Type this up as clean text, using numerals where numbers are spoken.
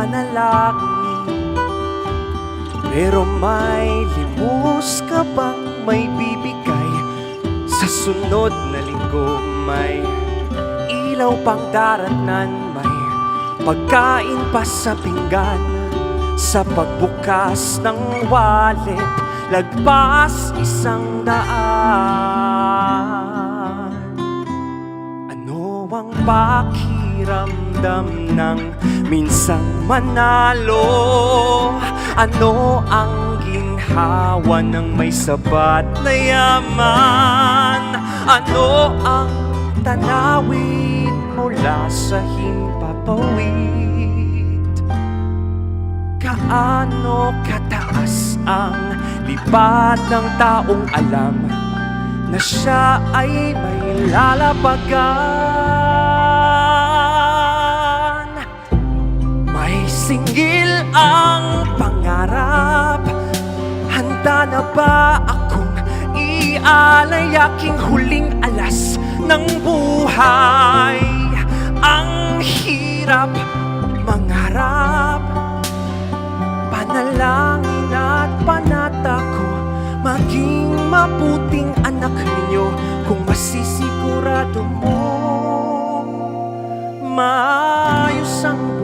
panalangin. Pero may limos ka bang may bibigay? Sa sunod na linggo may ilaw pang daratnan, may pagkain pa sa pinggan. Sa pagbukas ng wallet, lagpas 100. Ano ang pakiramdam ng minsang manalo? Ano ang ginhawa ng may sapat na yaman? Ano ang tanawin mula sa himpapawid? Kaano kataas ang lipad ng taong alam na siya ay may lalapagan? May singgil ang pangarap. Handa na ba akong ialay aking huling alas ng buhay? Ang hirap mangarap, panalangin at panata ko maging mabuting anak ninyo. Kung masisigurado mo maayos ang